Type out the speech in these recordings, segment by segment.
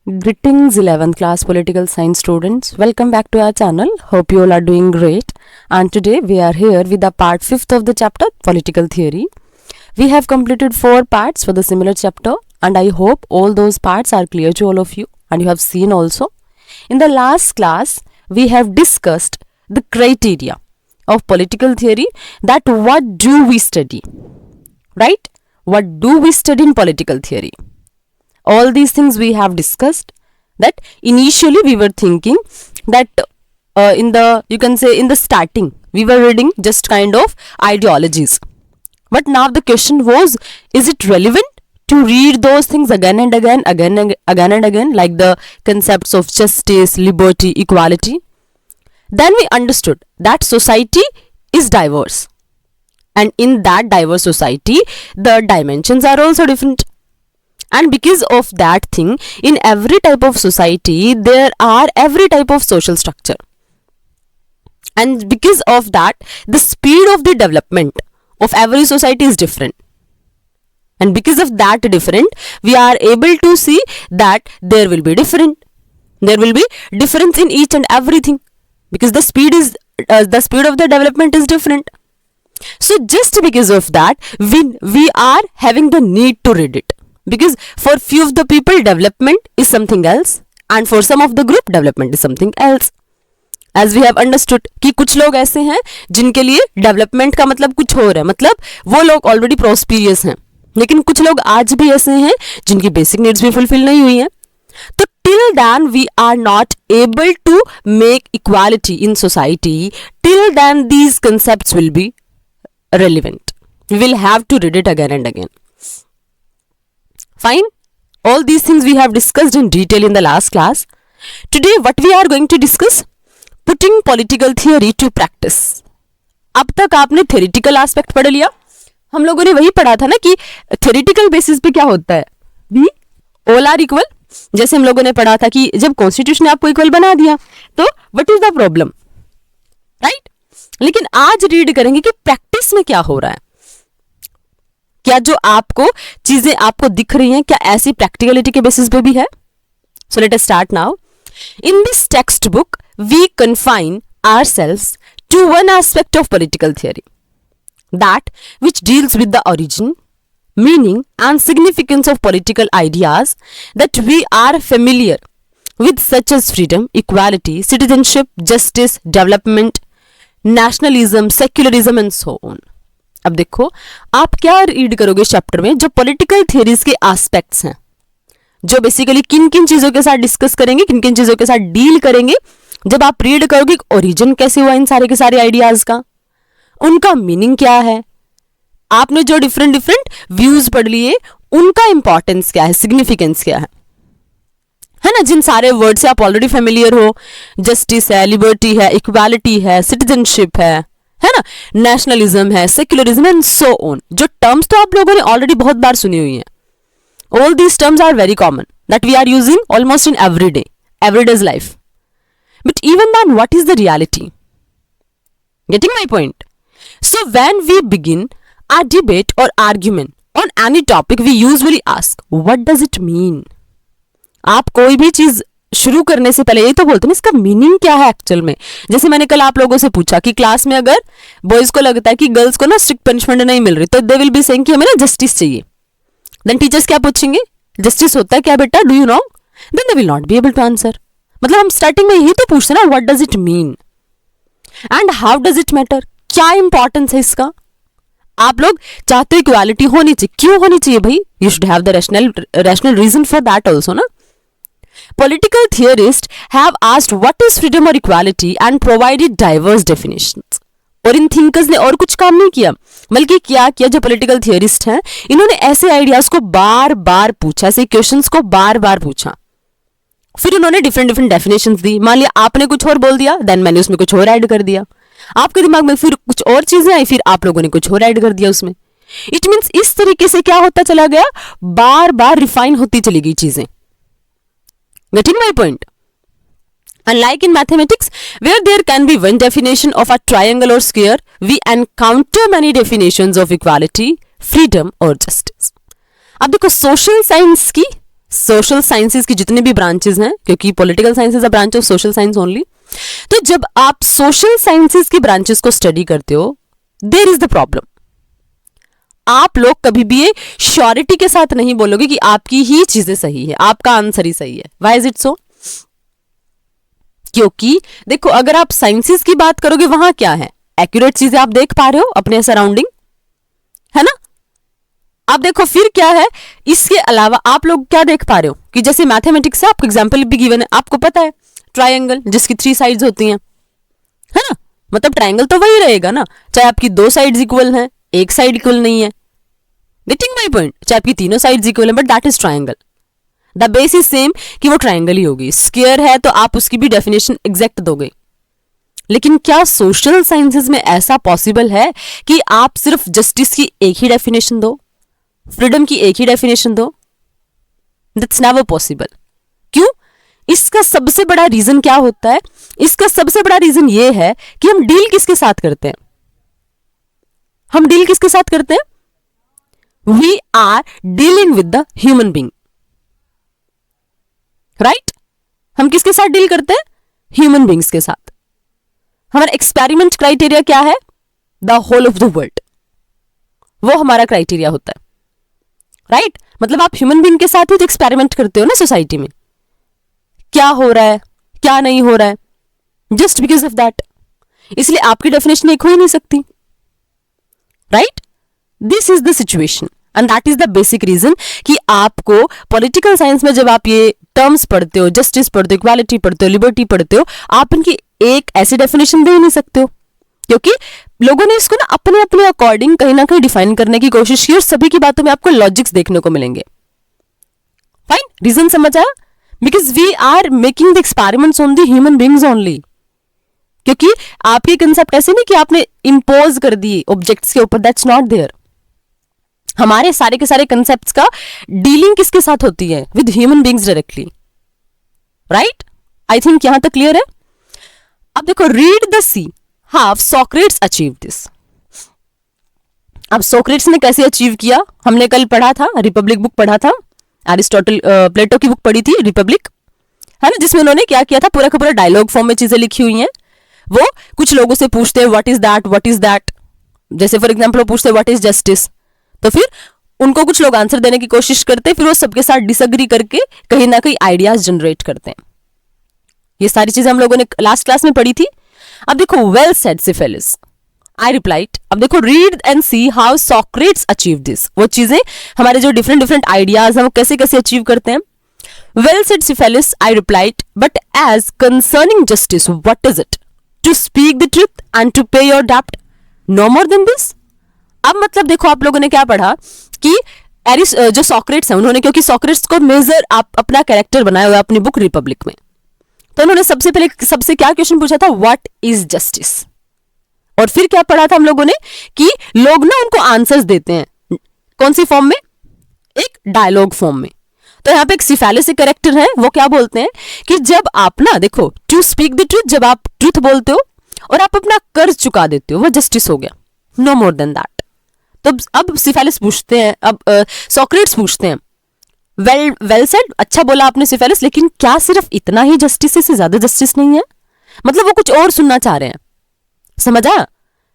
Greetings 11th class political science students. Welcome back to our channel. Hope you all are doing great. And today we are here with the part 5th of the chapter political theory. We have completed 4 parts for the similar chapter and I hope all those parts are clear to all of you and you have seen also. In the last class we have discussed the criteria of political theory, that what do we study, right? What do we study in political theory? All these things we have discussed. That initially we were thinking that in the starting we were reading just kind of ideologies, but now the question was, is it relevant to read those things again and again, like the concepts of justice, liberty, equality? Then we understood that society is diverse, and in that diverse society the dimensions are also different. And because of that thing, in every type of society there are every type of social structure, and because of that the speed of the development of every society is different, and because of that different we are able to see that there will be difference in each and everything, because the speed of the development is different. So just because of that we are having the need to read it, because for few of the people development is something else and for some of the group development is something else. As we have understood कि कुछ लोग ऐसे हैं जिनके लिए development का मतलब कुछ और है, मतलब वो लोग ऑलरेडी प्रोस्पिरियस हैं, लेकिन कुछ लोग आज भी ऐसे हैं जिनकी बेसिक नीड्स भी फुलफिल नहीं हुई हैं. तो till then we are not able to make equality in society, till then these concepts will be relevant. We will have to read it again and again. Fine, all these things we have discussed in detail in the last class. Today what we are going to discuss, putting political theory to practice. अब तक आपने theoretical aspect पढ़ लिया. हम लोगों ने वही पढ़ा था ना कि theoretical basis पे क्या होता है, we all are equal. जैसे हम लोगों ने पढ़ा था कि जब कॉन्स्टिट्यूशन ने आपको इक्वल बना दिया तो what is the problem, right? लेकिन आज रीड करेंगे कि प्रैक्टिस में क्या हो रहा है, क्या जो आपको चीजें आपको दिख रही हैं क्या ऐसी प्रैक्टिकलिटी के बेसिस पे भी है. So let us start now. In this text book we confine ourselves to one aspect of political theory, that which deals with the origin, meaning and significance of political ideas that we are familiar with, such as freedom, equality, citizenship, justice, development, nationalism, secularism and so on. अब देखो आप क्या read करोगे chapter में, जो political theories के aspects हैं, जो बेसिकली किन किन चीजों के साथ डिस्कस करेंगे, किन किन चीजों के साथ डील करेंगे. जब आप रीड करोगे ओरिजिन कैसे हुआ इन सारे के सारे आइडियाज का, उनका मीनिंग क्या है, आपने जो डिफरेंट व्यूज पढ़ लिए उनका इंपॉर्टेंस क्या है, सिग्निफिकेंस क्या है ना, जिन सारे वर्ड से आप ऑलरेडी फेमिलियर हो. जस्टिस है, लिबर्टी है, इक्वालिटी है, सिटीजनशिप है ना, नेशनलिज्म है, सेक्युलरिज्म एंड सो ऑन. जो टर्म्स तो आप लोगों ने ऑलरेडी बहुत बार सुनी हुई हैं. All these terms are very common that we are using almost in everyday's life. But even then what is the reality? Getting my point? So when we begin a debate or argument on any topic we usually ask, what does it mean? आप कोई भी चीज शुरू करने से पहले ये तो बोलते हैं इसका मीनिंग क्या है एक्चुअल में. जैसे मैंने कल आप लोगों से पूछा कि क्लास में अगर बॉयज को लगता है कि गर्ल्स को ना स्ट्रिक्ट पनिशमेंट नहीं मिल रही तो दे विल बी सेइंग कि हमें ना जस्टिस चाहिए. देन टीचर्स क्या पूछेंगे, जस्टिस होता है क्या बेटा, do you know? Then they will not be able to answer. मतलब हम स्टार्टिंग में यही तो पूछते हैं ना, what does it mean and how does it matter, क्या इंपॉर्टेंस है इसका. आप लोग चाहते हो इक्वालिटी होनी चाहिए, क्यों होनी चाहिए भाई? You should have the rational reason for that also ना. Political theorist have asked what is freedom और equality and provided diverse definitions. और इन थिंकर्स ने और कुछ काम नहीं किया, बल्कि क्या किया, जो पॉलिटिकल थियरिस्ट हैं इन्होंने ऐसे आइडियाज को बार बार पूछा, ऐसे क्वेश्चंस को बार बार पूछा, फिर उन्होंने डिफरेंट डेफिनेशंस दी. मान लिया आपने कुछ और बोल दिया, देन मैंने उसमें कुछ और ऐड कर दिया, आपके दिमाग में फिर कुछ और चीजें आई, फिर आप लोगों ने कुछ और ऐड कर दिया उसमें. इट मीन्स इस तरीके से क्या होता चला गया, बार बार रिफाइन होती चली गई चीजें. Getting my point? Unlike in mathematics, where there can be one definition of a triangle or square, we encounter many definitions of equality, freedom or justice. अब देखो सोशल साइंस की सोशल साइंसेज की जितने भी ब्रांचेस हैं, क्योंकि political science is a branch of social science only, तो जब आप सोशल साइंसेज की ब्रांचेस को स्टडी करते हो, देयर इज द प्रॉब्लम। आप लोग कभी भी ये श्योरिटी के साथ नहीं बोलोगे कि आपकी ही चीजें सही है, आपका आंसर ही सही है। Why is it so? क्योंकि देखो, अगर आप साइंसेस की बात करोगे, वहां क्या है, एक्यूरेट चीजें आप देख पा रहे हो अपने सराउंडिंग, है ना। आप देखो फिर क्या है, इसके अलावा आप लोग क्या देख पा रहे हो कि जैसे मैथमेटिक्स से आपको एग्जाम्पल भी गिवन है, आपको पता है ट्राइंगल जिसकी 3 साइड्स होती हैं, है ना। मतलब ट्राइंगल तो वही रहेगा ना, चाहे आपकी 2 साइड्स इक्वल हैं, एक साइड इक्वल नहीं है। Getting my point? चाहे आपकी तीनों साइड्स इक्वल है, but that is triangle. The base is same कि वो ट्राइंगल ही होगी। स्क्वायर है तो आप उसकी भी डेफिनेशन एग्जैक्ट दोगे। लेकिन क्या सोशल साइंसेज में ऐसा पॉसिबल है कि आप सिर्फ जस्टिस की एक ही डेफिनेशन दो, फ्रीडम की एक ही डेफिनेशन दो? That's never possible. क्यों? इसका सबसे बड़ा रीजन क्या होता है? इसका सबसे बड़ा रीजन ये है कि हम डील किसके साथ करते हैं? हम डील किसके साथ करते हैं? We are dealing with the human being, right? हम किसके साथ डील करते हैं? ह्यूमन बीइंग्स के साथ। हमारा एक्सपेरिमेंट क्राइटेरिया क्या है? The whole of the world, वो हमारा क्राइटेरिया होता है, राइट? मतलब आप ह्यूमन बीइंग के साथ ही तो एक्सपेरिमेंट करते हो ना सोसाइटी में, क्या हो रहा है क्या नहीं हो रहा है, जस्ट बिकॉज ऑफ दैट। इसलिए आपकी डेफिनेशन एक हो ही नहीं सकती, right? This is the situation and that is the basic reason कि आपको पॉलिटिकल साइंस में जब आप ये टर्म्स पढ़ते हो, जस्टिस पढ़ते हो, इक्वालिटी पढ़ते हो, लिबर्टी पढ़ते हो, आप इनकी एक ऐसी डेफिनेशन दे ही नहीं सकते हो, क्योंकि लोगों ने इसको ना अपने अपने अकॉर्डिंग कहीं ना कहीं डिफाइन करने की कोशिश की और सभी की बातों में आपको लॉजिक्स देखने को मिलेंगे। फाइन, रीजन समझ आया? Because we are making the experiments on the human beings only. क्योंकि आपके कंसेप्ट ऐसे नहीं कि आपने इंपोज कर दिए ऑब्जेक्ट्स के ऊपर, दैट्स नॉट देयर। हमारे सारे के सारे कंसेप्ट्स का डीलिंग किसके साथ होती है? With human beings directly, right? I think यहां तक क्लियर है। अब देखो, read the see how Socrates achieve this. अब सोक्रेट्स ने कैसे अचीव किया, हमने कल पढ़ा था, रिपब्लिक बुक पढ़ा था, एरिस्टोटल प्लेटो की बुक पढ़ी थी रिपब्लिक, है ना, जिसमें उन्होंने क्या किया था, पूरा का पूरा डायलॉग फॉर्म में चीजें लिखी हुई हैं। वो कुछ लोगों से पूछते हैं what is that, what is that. जैसे फॉर एग्जांपल वो पूछते हैं व्हाट इज जस्टिस, तो फिर उनको कुछ लोग आंसर देने की कोशिश करते हैं, फिर वो सबके साथ डिसएग्री करके कहीं ना कहीं आइडियाज जनरेट करते हैं। ये सारी चीजें हम लोगों ने लास्ट क्लास में पढ़ी थी। अब देखो, well said Cephalus, I replied. अब देखो, read and see how Socrates achieve this. वो चीजें हमारे जो डिफरेंट डिफरेंट आइडियाज हैं वो कैसे कैसे अचीव करते हैं। Well said Cephalus, I replied, but as concerning justice what is it? To speak the truth and to pay your डेब्ट, नो मोर देन दिस। अब मतलब देखो, आप लोगों ने क्या पढ़ा कि जो सोक्रेट्स हैं, उन्होंने, क्योंकि सोक्रेट्स को मेजर आप अपना कैरेक्टर बनाया हुआ अपनी बुक रिपब्लिक में, तो उन्होंने सबसे पहले सबसे क्या क्वेश्चन पूछा था, व्हाट इज जस्टिस। और फिर क्या पढ़ा था हम लोगों ने कि लोग ना उनको आंसर्स देते हैं, कौन सी फॉर्म में? एक डायलॉग फॉर्म में। तो यहाँ पे एक सिफेलिस एक कैरेक्टर है, वो क्या बोलते हैं कि जब आप ना देखो, टू स्पीक द ट्रूथ, जब आप ट्रूथ बोलते हो और आप अपना कर्ज चुका देते हो, वो जस्टिस हो गया, नो मोर देन दैट। तो अब सिफेलिस पूछते हैं, अब सोक्रेट्स पूछते हैं, वेल सेड, अच्छा बोला आपने सिफेलिस, लेकिन क्या सिर्फ इतना ही जस्टिस है, इससे ज्यादा जस्टिस नहीं है? मतलब वो कुछ और सुनना चाह रहे हैं, समझा?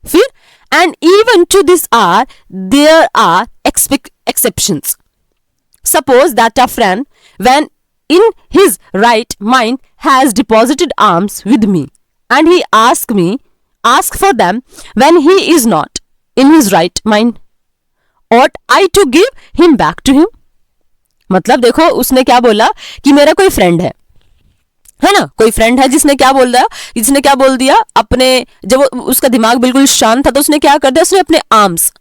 फिर and even to this are there are exceptions. Suppose that a friend when in his right mind has deposited arms with me and he ask for them when he is not in his right mind, ought I to give him back to him? मतलब देखो, उसने क्या बोला कि मेरा कोई friend है ना, कोई फ्रेंड है जिसने क्या बोल दिया अपने, जब उसका दिमाग बिल्कुल शांत था तो उसने क्या कर दिया, उसने अपने आर्म्स,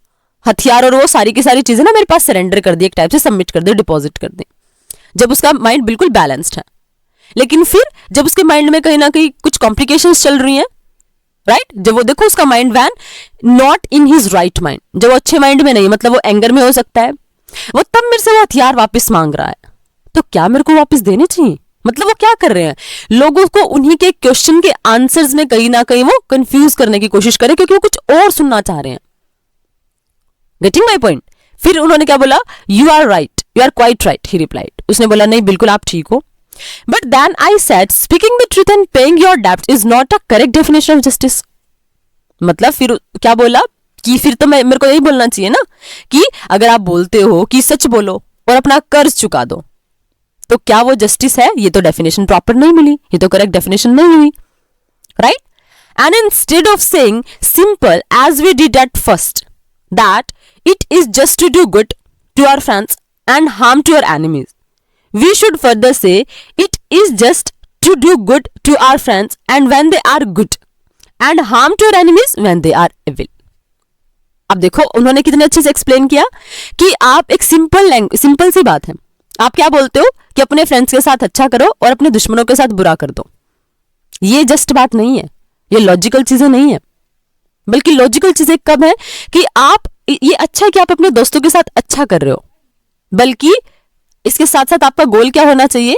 हथियार और वो सारी की सारी चीजें ना मेरे पास सरेंडर कर दी, एक टाइप से सबमिट कर दी, डिपॉजिट कर दी, जब उसका माइंड बिल्कुल बैलेंस्ड है। लेकिन फिर जब उसके माइंड में कहीं ना कहीं कुछ कॉम्प्लिकेशंस चल रही हैं, राइट, जब वो देखो उसका mind when not in his right mind, जब वो अच्छे माइंड में नहीं, मतलब वो एंगर में हो सकता है, वो तब मेरे से वो हथियार वापस मांग रहा है, तो क्या मेरे को वापस देने चाहिए? मतलब वो क्या कर रहे हैं, लोगों को उन्हीं के क्वेश्चन के आंसर्स में कहीं ना कहीं वो कंफ्यूज करने की कोशिश कर रहे हैं, क्योंकि वो कुछ और सुनना चाह रहे हैं। Getting my point? फिर उन्होंने क्या बोला, you are right, you are quite right, he replied. उसने बोला नहीं बिल्कुल आप ठीक हो. But then I said speaking the truth and paying your डेब्ट is not a correct definition of justice. मतलब फिर क्या बोला कि फिर तो मेरे को यही बोलना चाहिए ना कि अगर आप बोलते हो कि सच बोलो और अपना कर्ज चुका दो तो क्या वो जस्टिस है? ये तो डेफिनेशन प्रॉपर नहीं मिली, ये तो करेक्ट डेफिनेशन नहीं हुई, right? And instead of saying simple as we did at first that it is just to do good to our friends and harm to our enemies, we should further say it is just to do good to our friends and when they are good and harm to our enemies when they are evil. अब देखो उन्होंने कितने अच्छे से explain किया कि आप एक सिंपल सी बात है, आप क्या बोलते हो कि अपने फ्रेंड्स के साथ अच्छा करो और अपने दुश्मनों के साथ बुरा कर दो. ये जस्ट बात नहीं है, ये लॉजिकल चीजें नहीं है, बल्कि लॉजिकल चीजें कब है कि आप ये अच्छा है कि आप अपने दोस्तों के साथ अच्छा कर रहे हो, बल्कि इसके साथ साथ आपका गोल क्या होना चाहिए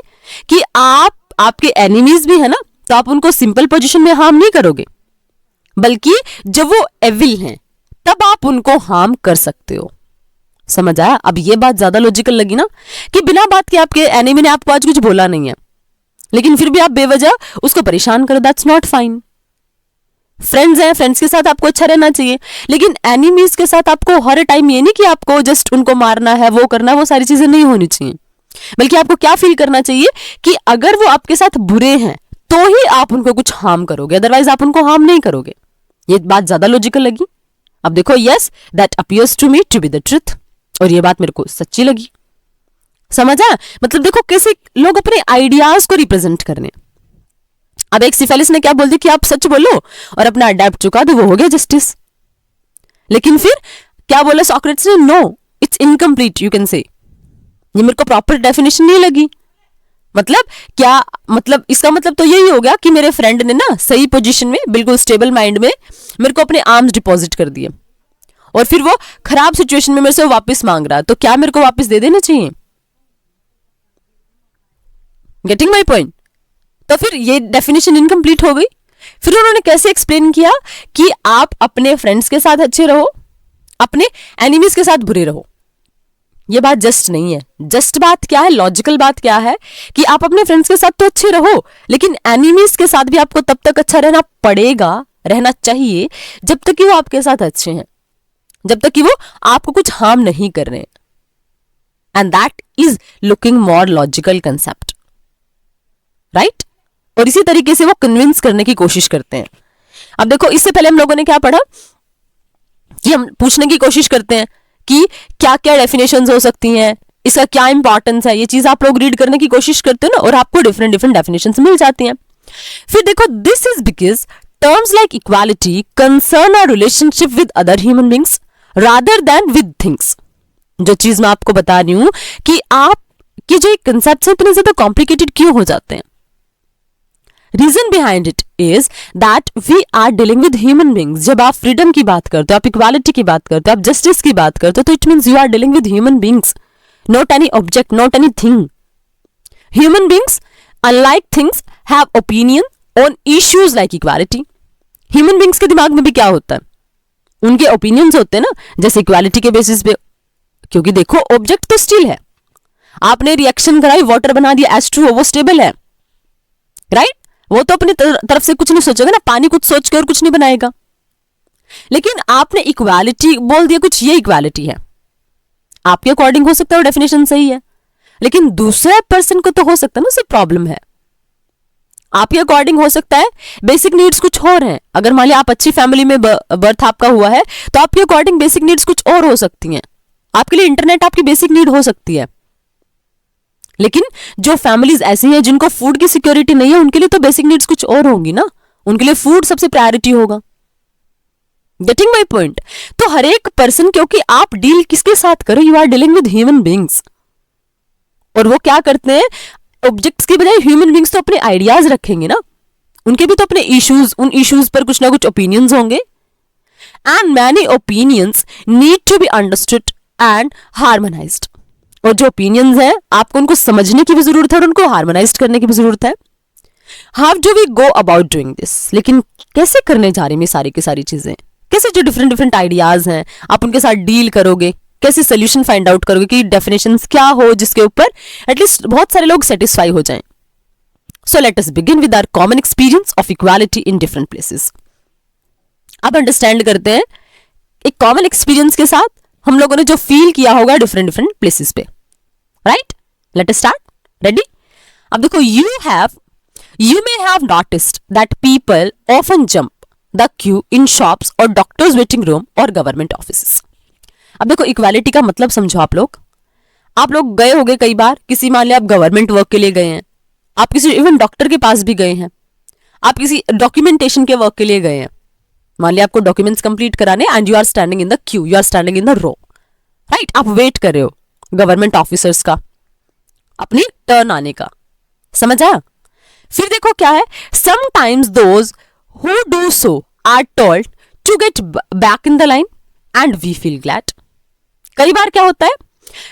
कि आपके एनिमीज भी है ना तो आप उनको सिंपल पोजीशन में हार्म नहीं करोगे, बल्कि जब वो एविल हैं तब आप उनको हार्म कर सकते हो. समझ आया? अब ये बात ज्यादा लॉजिकल लगी ना कि बिना बात के आपके एनिमी ने आपको आज कुछ बोला नहीं है लेकिन फिर भी आप बेवजह उसको परेशान करो, दैट्स नॉट फाइन. फ्रेंड्स हैं, फ्रेंड्स के साथ आपको अच्छा रहना चाहिए, लेकिन एनिमीज के साथ आपको हर टाइम ये नहीं कि आपको जस्ट उनको मारना है, वो करना है, वो सारी चीजें नहीं होनी चाहिए. बल्कि आपको क्या फील करना चाहिए कि अगर वो आपके साथ बुरे हैं तो ही आप उनको कुछ हार्म करोगे, अदरवाइज आप उनको हार्म नहीं करोगे. ये बात ज्यादा लॉजिकल लगी. अब देखो, yes that appears to me to be the truth, और ये बात मेरे को सच्ची लगी. समझा? मतलब देखो कैसे लोग अपने आइडियाज को रिप्रेजेंट करने. अब एक सिफेलिस ने क्या बोल दिया कि आप सच बोलो और अपना डेब्ट चुका दो, वो हो गया जस्टिस. लेकिन फिर क्या बोला सॉक्रेटिस ने? No it's incomplete you can say. ये मेरे को प्रॉपर डेफिनेशन नहीं लगी. मतलब क्या मतलब? इसका मतलब तो यही हो गया कि मेरे फ्रेंड ने ना सही पोजीशन में बिल्कुल स्टेबल माइंड में मेरे को अपने आर्म्स डिपॉजिट कर दिए और फिर वो खराब सिचुएशन में मेरे से वापस मांग रहा है, तो क्या मेरे को वापस दे देना चाहिए? Getting my point? तो फिर ये डेफिनेशन इनकम्प्लीट हो गई. फिर उन्होंने कैसे एक्सप्लेन किया कि आप अपने फ्रेंड्स के साथ अच्छे रहो, अपने एनिमीज के साथ बुरे रहो. ये बात जस्ट नहीं है. जस्ट बात क्या है, लॉजिकल बात क्या है कि आप अपने फ्रेंड्स के साथ तो अच्छे रहो, लेकिन एनिमीज के साथ भी आपको तब तक अच्छा रहना पड़ेगा, रहना चाहिए जब तक कि वो आपके साथ अच्छे हैं, जब तक कि वो आपको कुछ हार्म नहीं कर रहे हैं. And that is looking more logical concept, right? और इसी तरीके से वो कन्विंस करने की कोशिश करते हैं. अब देखो, इससे पहले हम लोगों ने क्या पढ़ा कि हम पूछने की कोशिश करते हैं कि क्या क्या डेफिनेशंस हो सकती हैं, इसका क्या इंपॉर्टेंस है. ये चीज आप लोग रीड करने की कोशिश करते हो ना, और आपको डिफरेंट डिफरेंट डेफिनेशंस मिल जाती हैं. फिर देखो, this is because terms like equality concern our relationship with other human beings rather than with things. जो चीज मैं आपको बता रही हूं कि आपके जो कंसेप्ट है इतने ज्यादा कॉम्प्लिकेटेड क्यों हो जाते हैं. Reason behind it is that we are dealing with human beings. जब आप फ्रीडम की बात करते हो, आप इक्वालिटी की बात करते हो, आप जस्टिस की बात करते हो, तो it means you are dealing with human beings, not any object, not any thing. Human beings unlike things have opinion on issues like equality. Human beings के दिमाग में भी क्या होता है, उनके ओपिनियंस होते हैं ना, जैसे इक्वालिटी के बेसिस पे. क्योंकि देखो, ऑब्जेक्ट तो स्टिल है, आपने रिएक्शन कराई, वाटर बना दिया H2O, वो स्टेबल है, राइट? वो तो अपनी तरफ से कुछ नहीं सोचेगा ना, पानी कुछ सोच के और कुछ नहीं बनाएगा. लेकिन आपने इक्वालिटी बोल दिया, कुछ ये इक्वालिटी है, आपके अकॉर्डिंग हो सकता है वो डेफिनेशन सही है, लेकिन दूसरे पर्सन को तो हो सकता है ना उससे प्रॉब्लम है. आपके अकॉर्डिंग हो सकता है बेसिक नीड्स कुछ और हैं. अगर मान लिया आप अच्छी फैमिली में बर्थ आपका हुआ है, तो आपके अकॉर्डिंग बेसिक नीड्स कुछ और हो सकती हैं. आपके लिए इंटरनेट आपकी बेसिक नीड हो सकती है, लेकिन जो फैमिलीज ऐसी हैं जिनको फूड की सिक्योरिटी नहीं है, उनके लिए तो बेसिक नीड्स कुछ और होंगी ना, उनके लिए फूड सबसे प्रायोरिटी होगा. Getting my point? तो हर एक पर्सन, क्योंकि आप डील किसके साथ करो, you are dealing with human beings, और वो क्या करते हैं, ऑब्जेक्ट्स की बजाय ह्यूमन बींग्स तो अपने आइडियाज रखेंगे ना, उनके भी तो अपने इश्यूज, उन इश्यूज पर कुछ ना कुछ ओपिनियंस होंगे. And many opinions need to be understood and harmonised. और जो ओपिनियंस हैं, आपको उनको समझने की भी जरूरत है और उनको हार्मोनाइज करने की भी जरूरत है. How do we go about doing this? लेकिन कैसे करने जा रही हैं सारी की सारी चीजें? कैसे जो डिफरेंट डिफरेंट आइडियाज हैं आप उनके साथ डील करोगे, कैसे सोल्यूशन फाइंड आउट करोगे कि डेफिनेशंस क्या हो जिसके ऊपर एटलीस्ट बहुत सारे लोग सेटिस्फाई हो जाएं. So let us begin with our common experience of equality in different places. अब अंडरस्टैंड करते हैं एक कॉमन एक्सपीरियंस के साथ हम लोगों ने जो फील किया होगा डिफरेंट डिफरेंट प्लेसेस पे. Right, late us start. Ready? अब देखो, you may have noticed that people often jump the queue in shops or doctor's waiting room or government offices. अब देखो, इक्वालिटी का मतलब समझो. आप लोग गए होंगे कई बार, किसी मान लिया आप गवर्नमेंट वर्क के लिए गए हैं, आप किसी इवन डॉक्टर के पास भी गए हैं, आप किसी डॉक्यूमेंटेशन के वर्क के लिए गए हैं. मान लिया आपको डॉक्यूमेंट्स कंप्लीट कराने and you are standing in the queue, you are standing in the row. Right, आप वेट कर रहे हो गवर्नमेंट ऑफिसर्स का अपनी टर्न आने का. समझ आया? फिर देखो क्या है, sometimes those who do so are told to get back in the line and we feel glad. कई बार क्या होता है,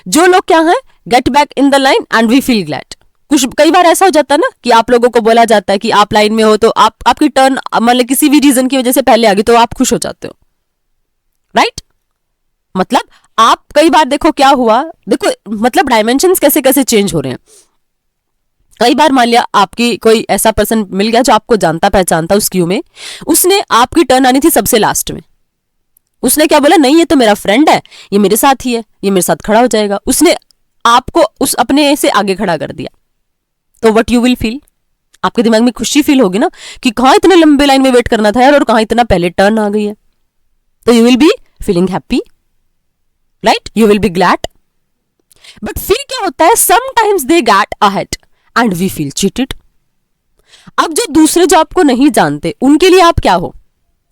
जो लोग क्या है, get back in the line and we feel glad. कुछ कई बार ऐसा हो जाता है ना कि आप लोगों को बोला जाता है कि आप लाइन में हो तो आपकी टर्न मतलब किसी भी रीजन की वजह से पहले आ गई तो आप खुश हो जाते हो. राइट, मतलब आप कई बार देखो क्या हुआ, देखो मतलब डायमेंशंस कैसे कैसे चेंज हो रहे हैं. कई बार मान लिया आपकी कोई ऐसा पर्सन मिल गया जो आपको जानता पहचानता उस क्यू में, उसने आपकी टर्न आनी थी सबसे लास्ट में. उसने क्या बोला, नहीं ये तो मेरा फ्रेंड है, ये मेरे साथ ही है, ये मेरे साथ खड़ा हो जाएगा. उसने आपको उस अपने से आगे खड़ा कर दिया. तो व्हाट यू विल फील, आपके दिमाग में खुशी फील होगी ना कि कहां इतने लंबे लाइन में वेट करना था यार और कहां इतना पहले टर्न आ गई है. तो you will be feeling happy. Right, you will be glad. But फिर क्या होता है, sometimes they get ahead and we feel cheated. अब जो दूसरे जो आपको नहीं जानते उनके लिए आप क्या हो,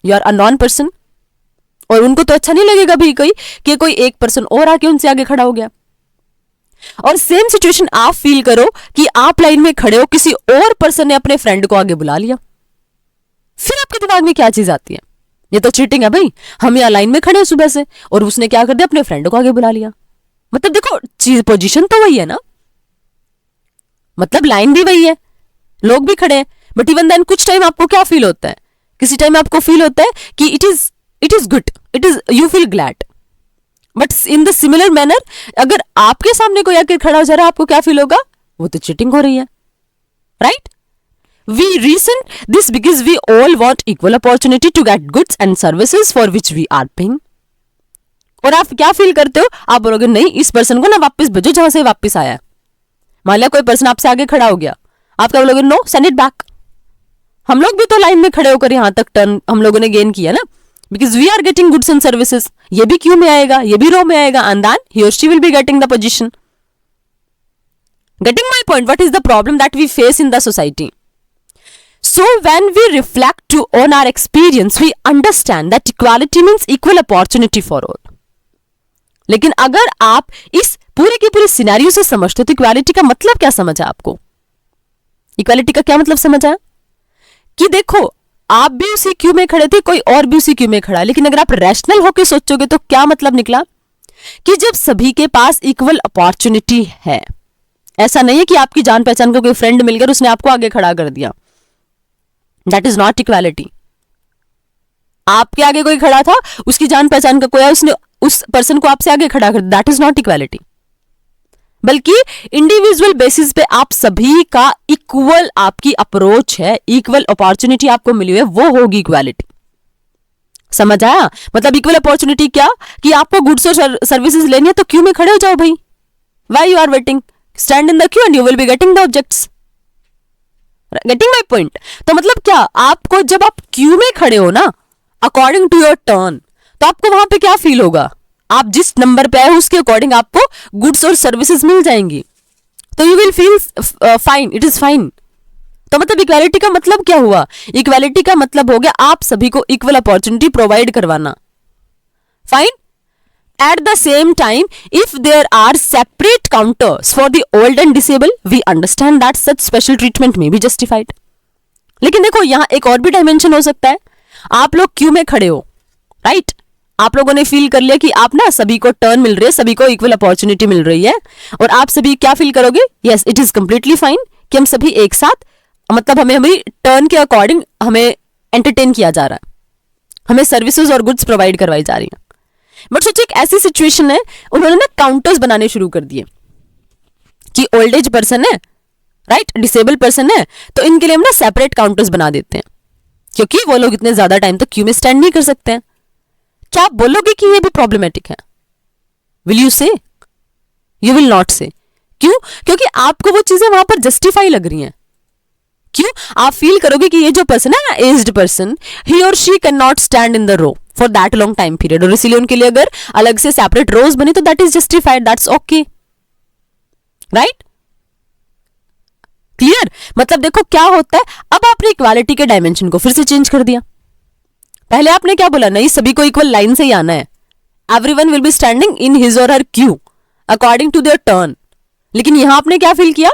you are a non person. और उनको तो अच्छा नहीं लगेगा भी कोई एक पर्सन और आके उनसे आगे खड़ा हो गया. और सेम सिचुएशन आप फील करो कि आप लाइन में खड़े हो, किसी और पर्सन ने अपने फ्रेंड को आगे बुला लिया. फिर आपके दिमाग में क्या चीज आती है, ये तो चीटिंग है भाई, हम यहाँ लाइन में खड़े हैं सुबह से और उसने क्या कर दिया, अपने फ्रेंड को आगे बुला लिया. मतलब देखो चीज पोजीशन तो वही है ना, मतलब लाइन भी वही है, लोग भी खड़े हैं, बट इवन देन कुछ टाइम आपको क्या फील होता है, किसी टाइम आपको फील होता है कि it is good, you feel glad. But in the similar manner अगर आपके सामने कोई आकर खड़ा हो जा रहा है, आपको क्या फील होगा, वो तो चीटिंग हो रही है. Right, we reason this because we all want equal opportunity to get goods and services for which we are paying. और आप क्या फील करते हो, आप बोलोगे नहीं इस पर्सन को ना वापस भेजो जहां से वापस आया है. मान लिया कोई पर्सन आपसे आगे खड़ा हो गया, आप क्या बोलोगे, नो सेंड इट बैक. हम लोग भी तो लाइन में खड़े होकर यहां तक टर्न हम लोगों ने गेन किया ना, because we are getting goods and services. ये भी क्यू में आएगा, ये भी रो में आएगा, एंड देन ही और she will be getting the position. Getting my point, what is the problem that we face in the society? So when we reflect on our experience, we understand that equality means equal opportunity for all. लेकिन अगर आप इस पूरे की पूरी scenario से समझते हो तो इक्वालिटी का मतलब क्या समझा आपको? इक्वालिटी का क्या मतलब समझा कि देखो आप भी उसी क्यू में खड़े थे, कोई और भी उसी क्यू में खड़ा है, लेकिन अगर आप रैशनल होकर सोचोगे तो क्या मतलब निकला कि जब सभी के पास इक्वल अपॉर्चुनिटी है, ऐसा नहीं है कि आपकी जान पहचान का कोई फ्रेंड मिल गया उसने आपको आगे खड़ा कर दिया. That is not equality. आपके आगे कोई खड़ा था, उसकी जान पहचान का कोई है, उसने उस पर्सन को आपसे आगे खड़ा कर दिया. That is not equality. बल्कि इंडिविजुअल बेसिस पे आप सभी का इक्वल आपकी अप्रोच है, इक्वल अपॉर्चुनिटी आपको मिली है, वो होगी इक्वालिटी. समझ आया? मतलब इक्वल अपॉर्चुनिटी क्या कि आपको गुड्स और सर्विसेज लेनी है तो क्यू में खड़े हो जाओ भाई. Why you are waiting, stand in the queue and you will be getting the objects. Getting my point? तो मतलब क्या, आपको जब आप क्यू में खड़े हो ना अकॉर्डिंग टू योर टर्न, तो आपको वहां पे क्या फील होगा, आप जिस नंबर पे आए उसके अकॉर्डिंग आपको गुड्स और सर्विसेज मिल जाएंगी, तो you will feel fine, it is fine. तो मतलब इक्वालिटी का मतलब क्या हुआ? इक्वालिटी का मतलब हो गया आप सभी को इक्वल अपॉर्चुनिटी प्रोवाइड करवाना. Fine. At the same time, if there are separate counters for the old and disabled, we understand that such special treatment may be justified. लेकिन देखो यहाँ एक और भी डायमेंशन हो सकता है. आप लोग क्यू में खड़े हो, राइट? आप लोगों ने फील कर लिया कि आप ना सभी को टर्न मिल रही है, सभी को इक्वल अपॉर्चुनिटी मिल रही है, और आप सभी क्या फील करोगे, yes it is completely fine कि हम सभी एक साथ, मतलब हमें हमारी टर्न के अकॉर्डिंग हमें एंटरटेन किया जा रहा है, हमें सर्विसेज और गुड्स प्रोवाइड करवाई जा रही हैं. बट सोचिए एक ऐसी सिचुएशन है, उन्होंने ना काउंटर्स बनाने शुरू कर दिए कि ओल्ड एज पर्सन है, राइट, डिसेबल पर्सन है, तो इनके लिए हम ना सेपरेट काउंटर्स बना देते हैं, क्योंकि वो लोग इतने ज्यादा टाइम तक क्यू में स्टैंड नहीं कर सकते हैं। क्या आप बोलोगे कि ये भी प्रॉब्लमेटिक है? विल यू से? यू विल नॉट से। क्यों? क्योंकि आपको वो चीजें वहां पर जस्टिफाई लग रही हैं। क्यों? आप फील करोगे कि ये जो पर्सन है ना, एज्ड पर्सन, ही और she can not stand in the row for that long time period, और इसीलिए उनके लिए अगर अलग से सेपरेट रोज बनी तो that is justified, that's okay, right? Clear? मतलब देखो क्या होता है, अब आपने इक्वालिटी के डायमेंशन को फिर से चेंज कर दिया। पहले आपने क्या बोला, नहीं सभी को इक्वल लाइन से ही आना है, everyone will be standing in his or her queue according to their turn. लेकिन यहां आपने क्या फील किया,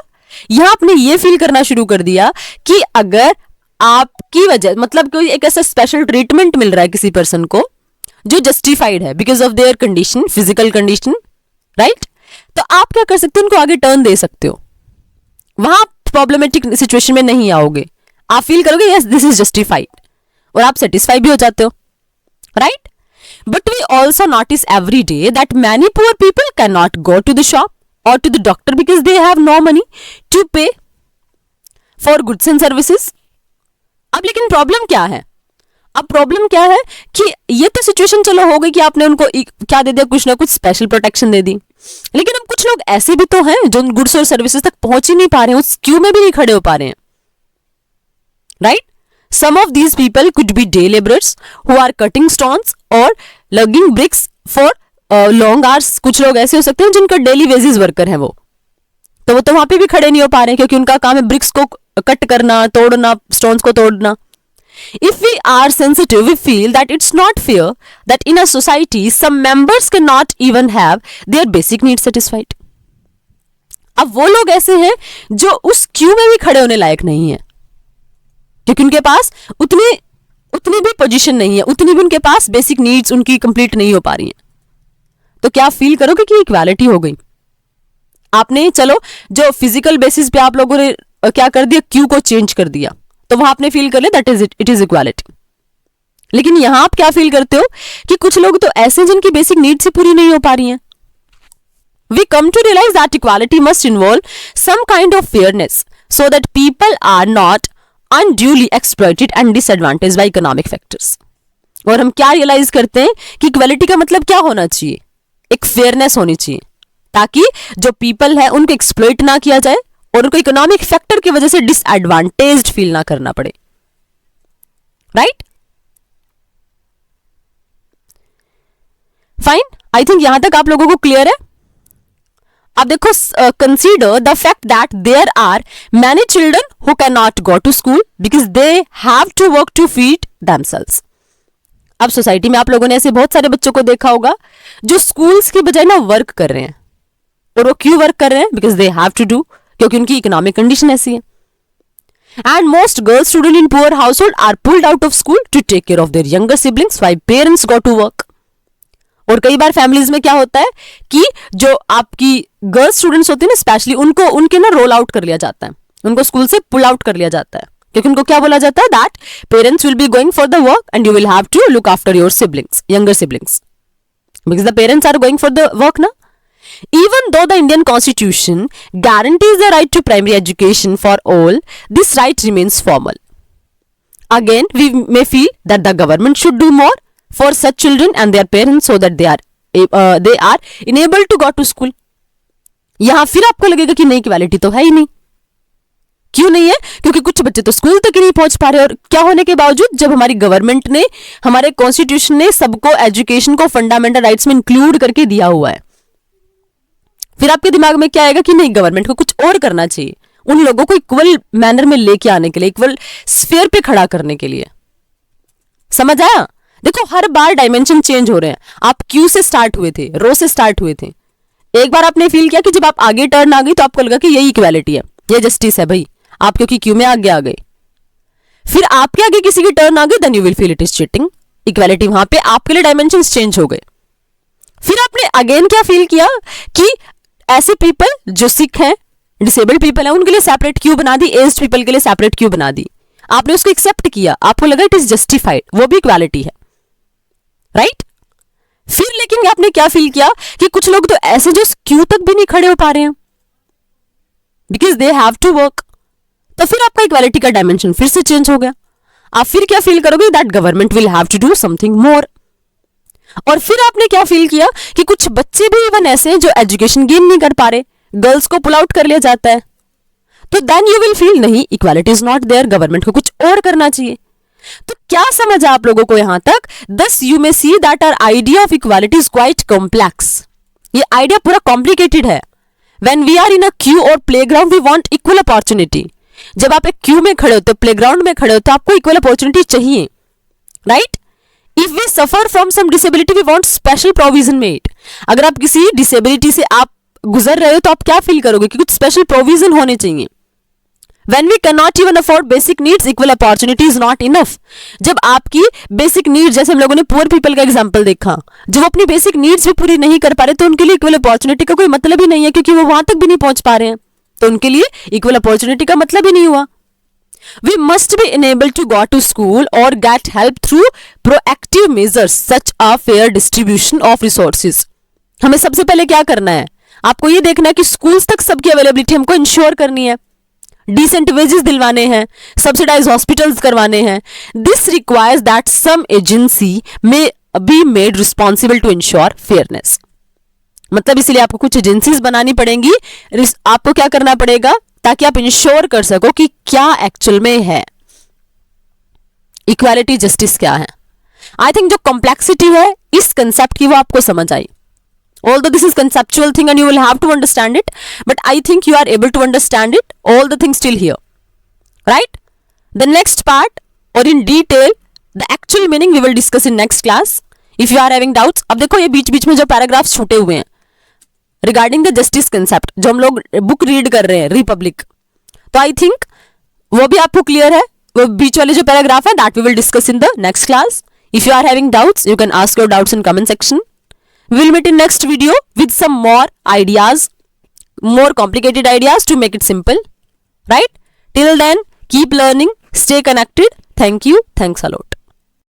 यहां आपने ये फील करना शुरू कर दिया कि अगर आपकी वजह, मतलब कोई एक ऐसा स्पेशल ट्रीटमेंट मिल रहा है किसी पर्सन को जो जस्टिफाइड है because of their condition, physical condition, right, तो आप क्या कर सकते हो, उनको आगे टर्न दे सकते हो। वहां प्रॉब्लमेटिक सिचुएशन में नहीं आओगे, आप फील करोगे यस दिस इज जस्टिफाइड, और आप सेटिस्फाई भी हो जाते हो, right? But we also notice every day that many poor people can not go to the shop or to the doctor because they have no money to pay for goods and services. अब लेकिन problem क्या है, अब problem क्या है कि ये तो सिचुएशन चलो हो गई कि आपने उनको क्या दे दिया, कुछ ना कुछ स्पेशल प्रोटेक्शन दे दी, लेकिन अब कुछ लोग ऐसे भी तो हैं जो गुड्स और सर्विसेज तक पहुंच ही नहीं पा रहे हैं, उस क्यू में भी नहीं खड़े हो पा रहे हैं, right? Some of these people could be day laborers who are cutting stones or lugging bricks for long hours. कुछ लोग ऐसे हो सकते हैं जिनका डेली वेजेस वर्कर है, वो तो वहां पे भी खड़े नहीं हो पा रहे हैं क्योंकि उनका काम है ब्रिक्स को कट करना, तोड़ना, स्टोन्स को तोड़ना। If we are sensitive we feel that it's not fair that in a society some members can not even have their basic needs satisfied. अब वो लोग ऐसे हैं जो उस क्यू में भी खड़े होने लायक नहीं है क्योंकि उनके पास उतनी भी पोजीशन नहीं है, उतनी भी उनके पास बेसिक नीड्स उनकी कंप्लीट नहीं हो पा रही हैं। तो क्या आप फील करोगे कि इक्वालिटी हो गई? आपने चलो जो फिजिकल बेसिस पे आप लोगों ने क्या कर दिया, क्यू को चेंज कर दिया, तो वहां आपने फील कर लिया that is it is equality. लेकिन यहां आप क्या फील करते हो कि कुछ लोग तो ऐसे जिनकी बेसिक नीड्स ही पूरी नहीं हो पा रही हैं। We come to realise that equality must involve some kind of fairness so that people are not unduly exploited and disadvantage by economic factors. और हम क्या रियलाइज करते हैं कि इक्वालिटी का मतलब क्या होना चाहिए, एक फेयरनेस होनी चाहिए ताकि जो पीपल है उनको एक्सप्लॉइट ना किया जाए और उनको इकोनॉमिक फैक्टर की वजह से डिसएडवांटेज्ड फील ना करना पड़े, राइट? फाइन, आई थिंक यहां तक आप लोगों को क्लियर है। अब देखो, consider the fact that there are many children who can not go to school because they have to work to feed themselves. अब सोसाइटी में आप लोगों ने ऐसे बहुत सारे बच्चों को देखा होगा जो स्कूल्स की बजाय ना वर्क कर रहे हैं, और वो क्यों वर्क कर रहे हैं, because they have to do, क्योंकि उनकी इकोनॉमिक कंडीशन ऐसी है। And most girls student in poor household are pulled out of school to take care of their younger siblings while parents go to work. और कई बार families में क्या होता है कि जो आपकी गर्ल्स स्टूडेंट्स होती है ना, स्पेशली उनके ना रोल आउट कर लिया जाता है, उनको स्कूल से पुल आउट कर लिया जाता है, क्योंकि उनको क्या बोला जाता है that parents will be going for the work and you will have to look after your siblings, younger siblings, because the parents are going for the work ना। Even though the Indian Constitution guarantees the right to primary education for all, this right remains formal. Again, we may feel that the government should do more for such children and their parents so that they are enabled to go to school. यहां फिर आपको लगेगा कि नहीं, equality तो है ही नहीं। क्यों नहीं है? क्योंकि कुछ बच्चे तो स्कूल तक ही नहीं पहुंच पा रहे, और क्या होने के बावजूद जब हमारी गवर्नमेंट ने, हमारे कॉन्स्टिट्यूशन ने सबको एजुकेशन को फंडामेंटल राइट्स में इंक्लूड करके दिया हुआ है, फिर आपके दिमाग में क्या आएगा कि नहीं, गवर्नमेंट को कुछ और करना चाहिए, उन लोगों को इक्वल मैनर में लेके आने के लिए, इक्वल स्फीयर पे खड़ा करने के लिए। समझ आया? देखो हर बार डायमेंशन चेंज हो रहे हैं। आप क्यू से स्टार्ट हुए थे, रो से स्टार्ट हुए थे, एक बार आपने फील किया कि जब आप आगे टर्न आ गई तो आपको लगा कि यही इक्वालिटी है, ये जस्टिस है भाई, आप क्योंकि क्यू में आगे आ गए। फिर आपके आगे किसी की टर्न आ गई, then you will feel it is cheating. Equality वहां पे आपके लिए डायमेंशन चेंज हो गए। फिर आपने अगेन क्या फील किया कि ऐसे पीपल जो सिक हैं, डिसेबल्ड पीपल है, उनके लिए सेपरेट क्यू बना दी, एज्ड पीपल के लिए सेपरेट क्यू बना दी। आपने उसको एक्सेप्ट किया, आपको लगा इट इज जस्टिफाइड, वो भी इक्वालिटी है, राइट? फिर लेकिन आपने क्या फील किया कि कुछ लोग तो ऐसे जो क्यू तक भी नहीं खड़े हो पा रहे हैं because they have to work. तो फिर आपका इक्वालिटी का डायमेंशन फिर से चेंज हो गया। आप फिर क्या फील करोगे that government will have to do something more. और फिर आपने क्या फील किया कि कुछ बच्चे भी इवन ऐसे हैं जो एजुकेशन गेन नहीं कर पा रहे, गर्ल्स को पुल आउट कर लिया जाता है। तो देन यू विल फील नहीं, equality is not there, government को कुछ और करना चाहिए। तो क्या समझ आप लोगों को यहां तक? Thus you may see that our idea of equality is quite complex. ये आइडिया पूरा कॉम्प्लिकेटेड है। When we are in a queue or playground we want equal opportunity. जब आप एक क्यू में खड़े होते हो, प्लेग्राउंड में खड़े होते हो, आपको इक्वल अपॉर्चुनिटी चाहिए, right? If we suffer from some disability we want special provision made. अगर आप किसी डिसेबिलिटी से आप गुजर रहे हो तो आप क्या फील करोगे कि कुछ स्पेशल प्रोविजन होने चाहिए। When we cannot even afford basic needs, equal opportunity is not enough. जब आपकी बेसिक नीड्स, जैसे हम लोगों ने पुअर पीपल का एग्जांपल देखा, जब वो अपनी बेसिक नीड्स भी पूरी नहीं कर पा रहे तो उनके लिए इक्वल अपॉर्चुनिटी का कोई मतलब ही नहीं है, क्योंकि वो वहां तक भी नहीं पहुंच पा रहे हैं। तो उनके लिए इक्वल अपॉर्चुनिटी का मतलब ही नहीं हुआ। We must be enabled to go to school or get help through proactive measures such as fair distribution of resources. हमें सबसे पहले क्या करना है? आपको ये देखना है कि स्कूल्स तक सबकी अवेलेबिलिटी हमको इंश्योर करनी है, डिसेंट वेजेस दिलवाने हैं, सब्सिडाइज हॉस्पिटल्स करवाने हैं। This requires that some agency may be made responsible to ensure fairness. मतलब इसलिए आपको कुछ एजेंसीज बनानी पड़ेंगी, आपको क्या करना पड़ेगा ताकि आप इंश्योर कर सको कि क्या एक्चुअल में है इक्वालिटी, जस्टिस क्या है। आई थिंक जो कॉम्प्लेक्सिटी है इस कंसेप्ट की वो आपको समझ आई। Although this is conceptual thing and you will have to understand it, but I think you are able to understand it, all the things still here, right? The next part or in detail, the actual meaning we will discuss in next class. If you are having doubts, अब देखो ये बीच बीच में जो paragraphs छूटे हुए हैं regarding the justice concept, जो हम लोग बुक रीड कर रहे हैं रिपब्लिक, तो I think वो भी आपको क्लियर है। वो बीच वाले जो पैराग्राफ है that we will discuss in the next class. If you are having doubts, you can ask your doubts in comment section. We will meet in next video with some more ideas, more complicated ideas to make it simple, right? Till then, keep learning, stay connected. Thank you. Thanks a lot.